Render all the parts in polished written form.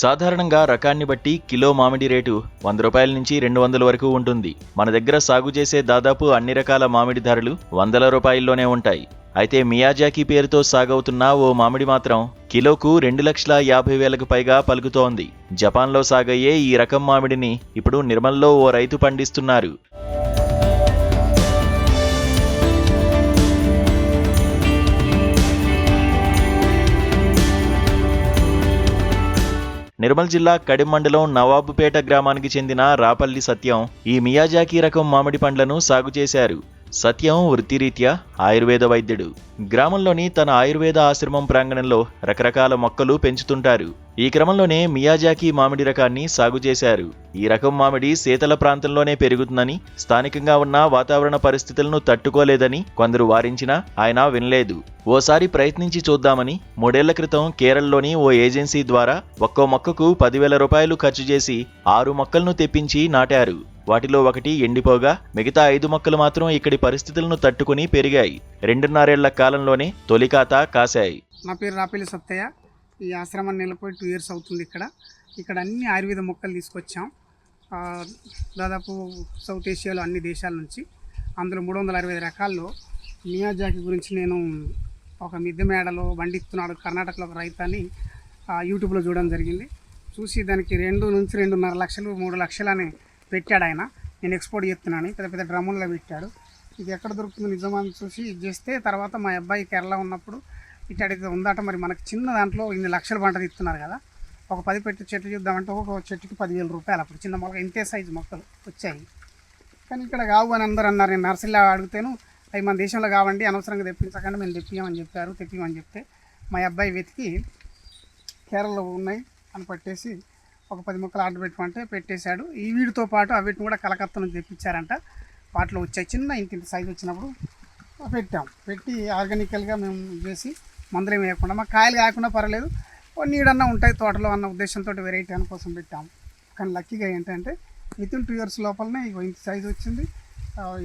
సాధారణంగా రకాన్ని బట్టి కిలో మామిడి రేటు 100 రూపాయల నుంచి 200 వరకు ఉంటుంది. మన దగ్గర సాగు చేసే దాదాపు అన్ని రకాల మామిడి ధరలు వందల రూపాయల్లోనే ఉంటాయి. అయితే మియాజాకి పేరుతో సాగవుతున్న ఓ మామిడి మాత్రం కిలోకు 2,50,000కు పైగా పలుకుతోంది. జపాన్లో సాగయ్యే ఈ రకం మామిడిని ఇప్పుడు నిర్మల్లో ఓ రైతు పండిస్తున్నారు. నిర్మల్ జిల్లా కడిం మండలం నవాబుపేట గ్రామానికి చెందిన రాపల్లి సత్యం ఈ మియాజాకి రకం మామిడి పండ్లను సాగు చేశారు. సత్యం వృత్తిరీత్యా ఆయుర్వేద వైద్యుడు. గ్రామంలోని తన ఆయుర్వేద ఆశ్రమం ప్రాంగణంలో రకరకాల మొక్కలు పెంచుతుంటారు. ఈ క్రమంలోనే మియాజాకి మామిడి రకాన్ని సాగు చేశారు. ఈ రకం మామిడి శీతల ప్రాంతంలోనే పెరుగుతుందని, స్థానికంగా ఉన్న వాతావరణ పరిస్థితులను తట్టుకోలేదని కొందరు వారించినా ఆయన వినలేదు. ఓసారి ప్రయత్నించి చూద్దామని 3 ఏళ్ల క్రితం కేరళలోని ఓ ఏజెన్సీ ద్వారా ఒక్కో మొక్కకు 10,000 రూపాయలు ఖర్చు చేసి 6 మొక్కలను తెప్పించి నాటారు. వాటిలో ఒకటి ఎండిపోగా మిగతా 5 మొక్కలు మాత్రం ఇక్కడి పరిస్థితులను తట్టుకుని పెరిగాయి. 2.5 ఏళ్ల కాలంలోనే తొలికాత కాశాయి. నా పేరు రాపల్లి సత్తయ్య. ఈ ఆశ్రమాన్ని నెలకొని 2 ఇయర్స్ అవుతుంది. ఇక్కడ అన్ని ఆయుర్వేద మొక్కలు తీసుకొచ్చాం. దాదాపు సౌత్ ఏషియాలో అన్ని దేశాల నుంచి. అందులో 365 రకాల్లో మియాజాకి గురించి నేను ఒక మిద్దె మేడలో పండిస్తున్నాడు కర్ణాటకలో ఒక రైతు అని యూట్యూబ్లో చూడడం జరిగింది. చూసి దానికి 2 నుంచి 2.5 లక్షలు 3 లక్షలు అని పెట్టాడు ఆయన. నేను ఎక్స్పోర్ట్ చేస్తున్నాను, పెద్ద పెద్ద డ్రమ్ముల్లో పెట్టాడు. ఇది ఎక్కడ దొరుకుతుంది నిజమని చూసి ఇది చేస్తే తర్వాత మా అబ్బాయి కేరళ ఉన్నప్పుడు ఇట్లా ఉందట, మరి మనకి చిన్న దాంట్లో ఇన్ని లక్షల పంట ఇస్తున్నారు కదా, ఒక 10 చెట్లు చూద్దామంటే ఒక చెట్టుకి 10,000 రూపాయలు. అప్పుడు చిన్న మొక్క ఇంతే సైజు మొక్కలు వచ్చాయి. కానీ ఇక్కడ కావు అని అందరూ అన్నారు. నేను నర్సరీలో అడిగితేను అవి మన దేశంలో కావండి, అనవసరంగా తెప్పించకండి, మేము తెప్పియమని చెప్పారు. తెప్పిమని చెప్తే మా అబ్బాయి వెతికి కేరళలో ఉన్నాయి అని పట్టేసి ఒక 10 మొక్కలు ఆర్డర్ పెట్టమంటే పెట్టేశాడు. ఈ వీటితో పాటు వీటిని కూడా కలకత్తా నుంచి తెప్పించారంట. వాటిలో వచ్చాయి చిన్న ఇంత సైజు వచ్చినప్పుడు పెట్టాం. పెట్టి ఆర్గానికల్గా మేము చేసి మందులు ఏమి వేయకుండా, మాకు కాయలు కాకుండా పర్వాలేదు, నీడన్నా ఉంటాయి తోటలో అన్న ఉద్దేశంతో వెరైటీ అని కోసం పెట్టాం. కానీ లక్కీగా ఏంటంటే వితిన్ 2 ఇయర్స్ లోపలనే ఇంత సైజు వచ్చింది.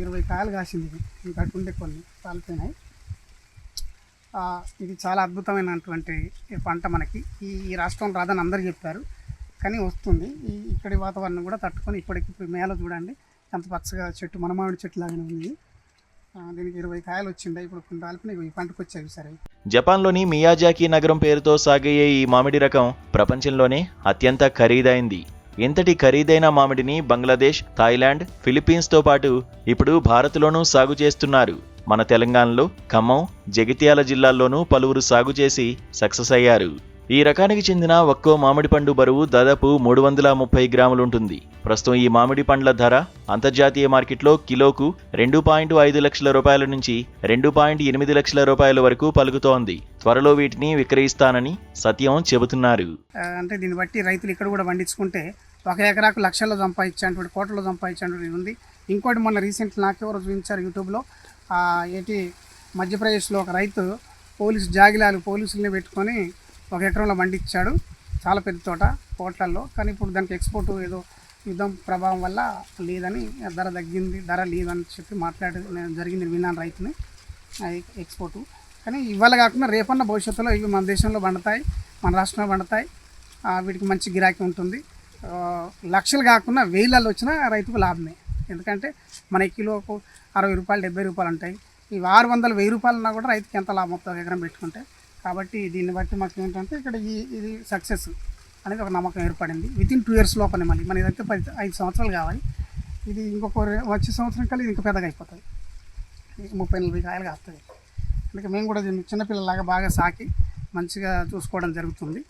20 కాయలు కాసింది. ఇది ఇంకా అటుండే కొన్ని కాలిపోయినాయి. ఇది చాలా అద్భుతమైనటువంటి పంట. మనకి ఈ రాష్ట్రం రాదని అందరూ చెప్పారు, కానీ వస్తుంది. ఇక్కడి వాతావరణం కూడా తట్టుకొని ఇప్పుడు మేలో చూడండి ఎంత పచ్చగా చెట్టు, మన మామిడి చెట్టు లాగానే ఉంది. దీనికి 20 కాయలు వచ్చిండే. ఇప్పుడు కొన్ని రాలిపోయినాయి. ఈ పంటకు వచ్చాయి సరే. జపాన్లోని మియాజాకి నగరం పేరుతో సాగయ్యే ఈ మామిడి రకం ప్రపంచంలోనే అత్యంత ఖరీదైంది. ఇంతటి ఖరీదైన మామిడిని బంగ్లాదేశ్, థాయిలాండ్, ఫిలిప్పీన్స్తో పాటు ఇప్పుడు భారత్లోనూ సాగు చేస్తున్నారు. మన తెలంగాణలో ఖమ్మం, జగిత్యాల జిల్లాల్లోనూ పలువురు సాగు చేసి సక్సెస్ అయ్యారు. ఈ రకానికి చెందిన ఒక్కో మామిడి పండు బరువు దాదాపు 330 గ్రాములుంటుంది. ప్రస్తుతం ఈ మామిడి పండ్ల ధర అంతర్జాతీయ మార్కెట్లో కిలోకు 2.5 లక్షల రూపాయల నుంచి 2.8 లక్షల రూపాయల వరకు పలుకుతోంది. త్వరలో వీటిని విక్రయిస్తానని సత్యం చెబుతున్నారు. అంటే దీన్ని బట్టి రైతులు ఇక్కడ కూడా పండించుకుంటే 1 ఎకరాకు లక్షల్లో సంపాదించేటువంటి, కోట్లలో సంపాదించేటువంటి ఉంది. ఇంకోటి మొన్న రీసెంట్ నాకెవరో చూపించారు యూట్యూబ్లో. మధ్యప్రదేశ్లో ఒక రైతు పోలీసుల్ని పెట్టుకొని 1 ఎకరంలో పండించాడు. చాలా పెద్ద తోట కోట్లల్లో. కానీ ఇప్పుడు దానికి ఎక్స్పోర్ట్ ఏదో యుద్ధం ప్రభావం వల్ల లేదని, ధర తగ్గింది, ధర లేదని చెప్పి జరిగింది. విన్నాను రైతుని ఎక్స్పోర్టు. కానీ ఇవాళ కాకుండా రేపన్న భవిష్యత్తులో ఇవి మన దేశంలో పండుతాయి, మన రాష్ట్రంలో పండుతాయి. వీటికి మంచి గిరాకీ ఉంటుంది. లక్షలు కాకుండా వేలలో వచ్చినా రైతుకు లాభమే. ఎందుకంటే మన కిలోకు 60 రూపాయలు 70 రూపాయలు ఉంటాయి. ఇవి 600 1000 రూపాయలు ఉన్నా కూడా రైతుకి ఎంత లాభం అవుతుంది ఎకరం పెట్టుకుంటే. కాబట్టి దీన్ని బట్టి మాకు ఏంటంటే ఇక్కడ ఇది సక్సెస్ అనేది ఒక నమ్మకం ఏర్పడింది. వితిన్ 2 ఇయర్స్ లోపలే. మళ్ళీ మన ఇదైతే 5 సంవత్సరాలు కావాలి. ఇది ఇంకొక వచ్చే సంవత్సరం కల్లా ఇది ఇంకా పెద్దగా అయిపోతుంది. 30-40 కాయలు కాస్తుంది. అందుకే మేము కూడా చిన్నపిల్లలాగా బాగా సాకి మంచిగా చూసుకోవడం జరుగుతుంది.